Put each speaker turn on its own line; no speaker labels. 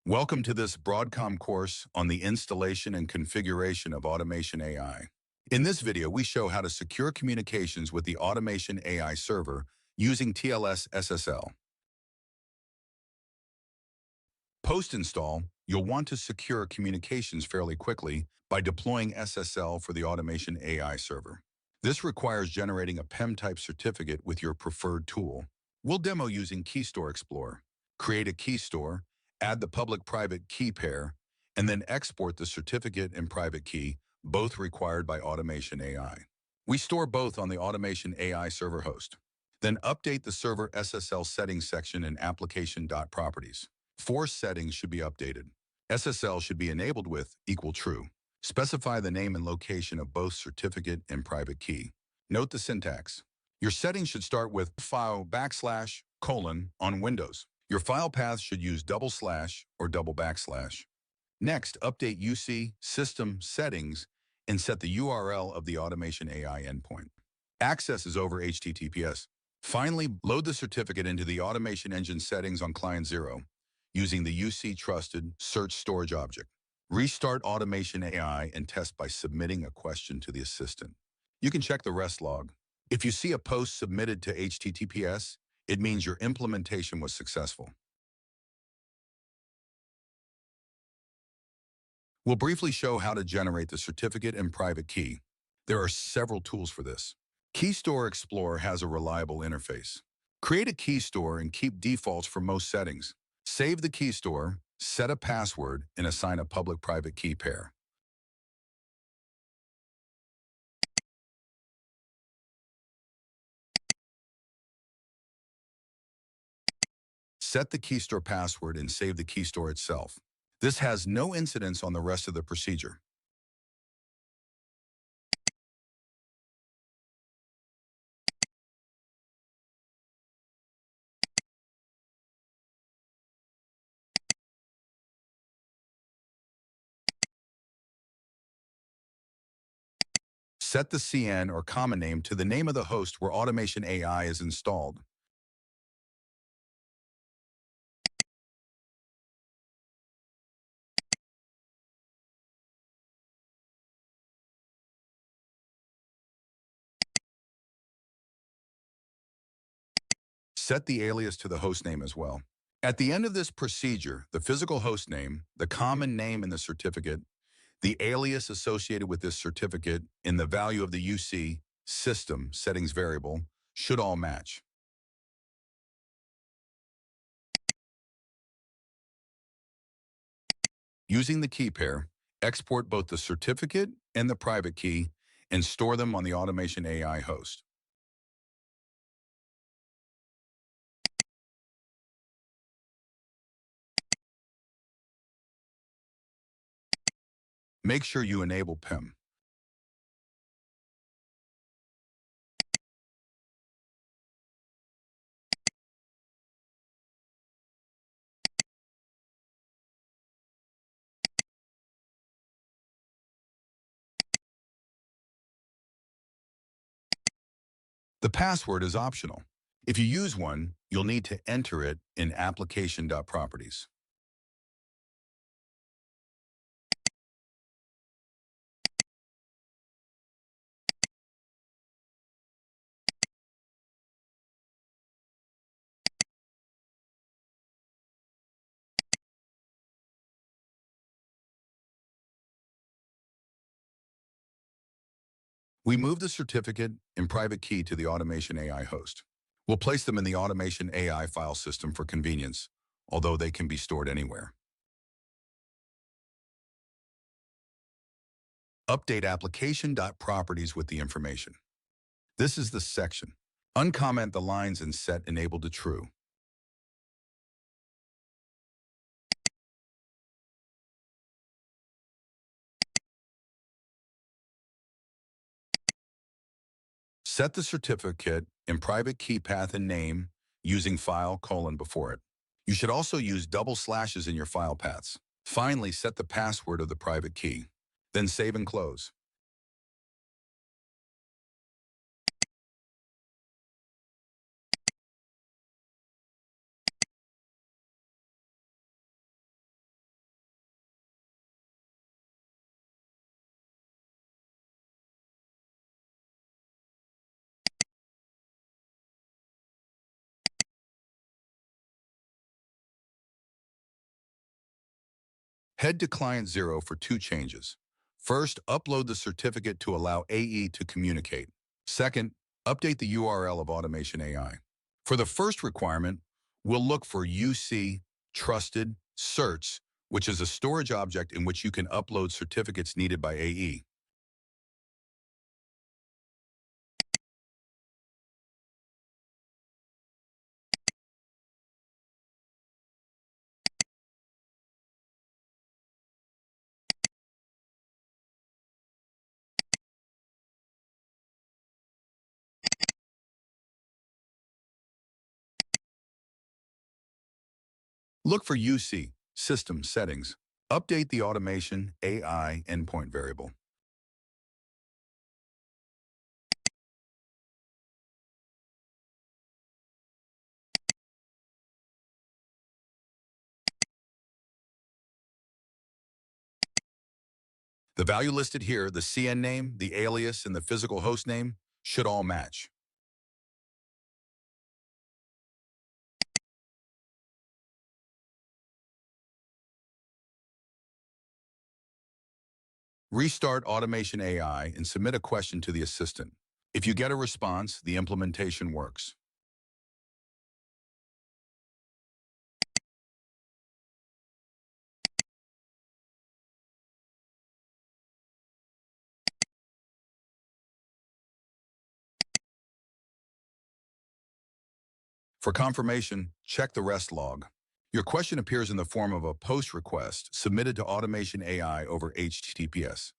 Welcome to this Broadcom course on the installation and configuration of Automation.AI. In this video, we show how to secure communications with the Automation.AI server using TLS SSL. Post-install, you'll want to secure communications fairly quickly by deploying SSL for the Automation.AI server. This requires generating a PEM-type certificate with your preferred tool. We'll demo using KeyStore Explorer. Create a key store, add the public-private key pair, and then export the certificate and private key, both required by Automation.AI. We store both on the Automation.AI server host. Then update the server SSL settings section in application.properties. 4 settings should be updated. SSL should be enabled with =true. Specify the name and location of both certificate and private key. Note the syntax. Your settings should start with file / on Windows. Your file path should use / or /. Next, update UC system settings and set the URL of the Automation.AI endpoint. Access is over HTTPS. Finally, load the certificate into the automation engine settings on client 0 using the UC trusted search storage object. Restart Automation.AI and test by submitting a question to the assistant. You can check the REST log. If you see a post submitted to HTTPS, it means your implementation was successful. We'll briefly show how to generate the certificate and private key. There are several tools for this. KeyStore Explorer has a reliable interface. Create a key store and keep defaults for most settings. Save the key store, set a password, and assign a public-private key pair. Set the key store password and save the key store itself. This has no incidence on the rest of the procedure. Set the CN or common name to the name of the host where Automation.AI is installed. Set the alias to the host name as well. At the end of this procedure, the physical host name, the common name in the certificate, the alias associated with this certificate, and the value of the UC system settings variable should all match. Using the key pair, export both the certificate and the private key and store them on the Automation.AI host. Make sure you enable PEM. The password is optional. If you use one, you'll need to enter it in application.properties. We move the certificate and private key to the Automation.AI host. We'll place them in the Automation.AI file system for convenience, although they can be stored anywhere. Update application.properties with the information. This is the section. Uncomment the lines and set enable to true. Set the certificate and private key path and name using file : before it. You should also use double slashes in your file paths. Finally, set the password of the private key. Then save and close. Head to Client 0 for 2 changes. First, upload the certificate to allow AE to communicate. Second, update the URL of Automation.AI. For the first requirement, we'll look for UC Trusted Certs, which is a storage object in which you can upload certificates needed by AE. Look for UC System Settings. Update the Automation.AI endpoint variable. The value listed here, the CN name, the alias, and the physical host name, should all match. Restart Automation.AI and submit a question to the assistant. If you get a response, the implementation works. For confirmation, check the REST log. Your question appears in the form of a POST request submitted to Automation.AI over HTTPS.